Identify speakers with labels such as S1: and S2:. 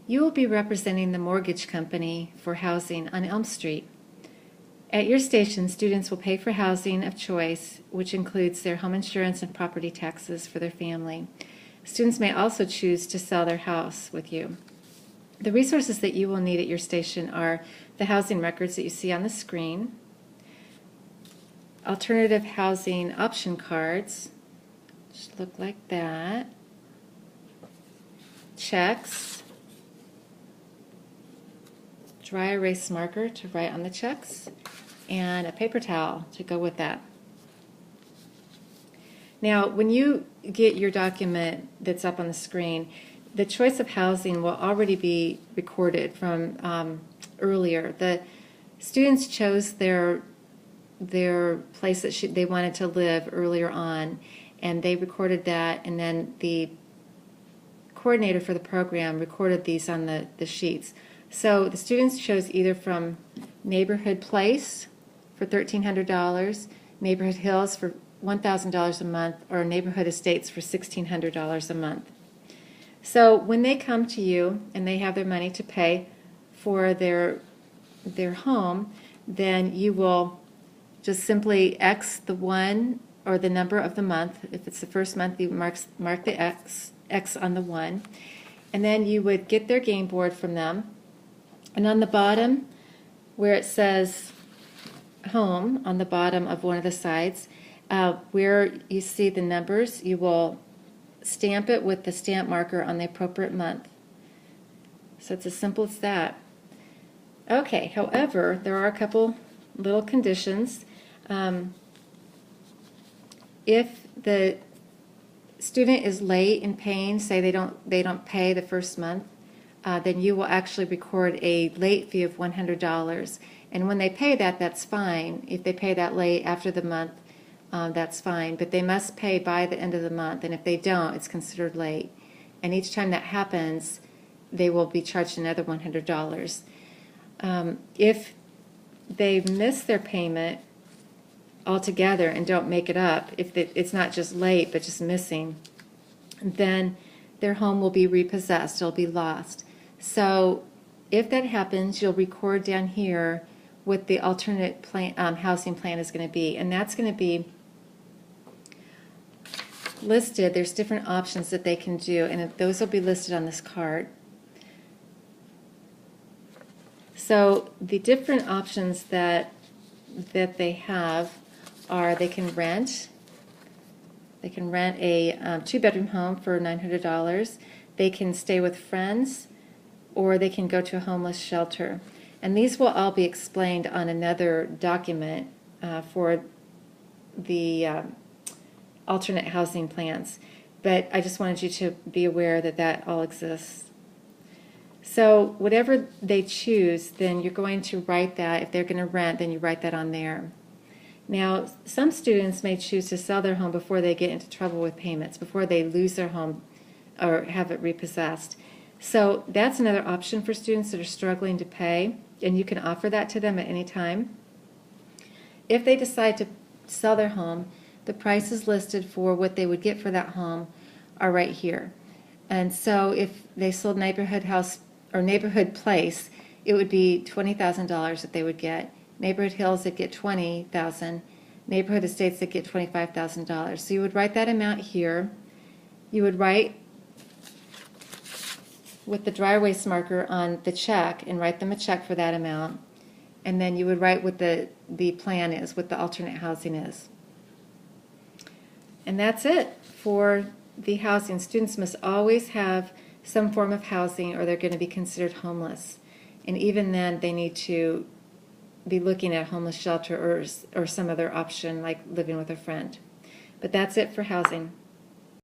S1: You will be representing the mortgage company for housing on Elm Street. At your station, students will pay for housing of choice, which includes their home insurance and property taxes for their family. Students may also choose to sell their house with you. The resources that you will need at your station are the housing records that you see on the screen, alternative housing option cards, which look like that, checks, dry erase marker to write on the checks, and a paper towel to go with that. Now, when you get your document that's up on the screen, the choice of housing will already be recorded from earlier. The students chose their place that they wanted to live earlier on, and they recorded that, and then the coordinator for the program recorded these on the sheets. So the students chose either from Neighborhood Place for $1,300, Neighborhood Hills for $1,000 a month, or Neighborhood Estates for $1,600 a month. So when they come to you and they have their money to pay for their home, then you will just simply X the one or the number of the month. If it's the first month, you mark the X on the one, and then you would get their game board from them. And on the bottom, where it says home, on the bottom of one of the sides, where you see the numbers, you will stamp it with the stamp marker on the appropriate month. So it's as simple as that. Okay, however, there are a couple little conditions. If the student is late in paying, say they don't pay the first month, then you will actually record a late fee of $100. And when they pay that, that's fine. If they pay that late after the month, that's fine. But they must pay by the end of the month, and if they don't, it's considered late. And each time that happens, they will be charged another $100. If they miss their payment altogether and don't make it up, if it's not just late but just missing, then their home will be repossessed, it'll be lost. So if that happens, you'll record down here what the alternate housing plan is going to be, and that's going to be listed. There's different options that they can do, and those will be listed on this card. So the different options that they have are they can rent a two-bedroom home for $900. They can stay with friends, or they can go to a homeless shelter. And these will all be explained on another document for the alternate housing plans. But I just wanted you to be aware that that all exists. So whatever they choose, then you're going to write that. If they're going to rent, then you write that on there. Now, some students may choose to sell their home before they get into trouble with payments, before they lose their home or have it repossessed. So that's another option for students that are struggling to pay, and you can offer that to them at any time. If they decide to sell their home, the prices listed for what they would get for that home are right here. And so if they sold Neighborhood House or Neighborhood Place, it would be $20,000 that they would get. Neighborhood Hills, they'd get $20,000. Neighborhood Estates, they'd get $25,000. So you would write that amount here. You would write with the dry erase marker on the check and write them a check for that amount. And then you would write what the plan is, what the alternate housing is. And that's it for the housing. Students must always have some form of housing or they're going to be considered homeless. And even then, they need to be looking at a homeless shelter or some other option like living with a friend. But that's it for housing.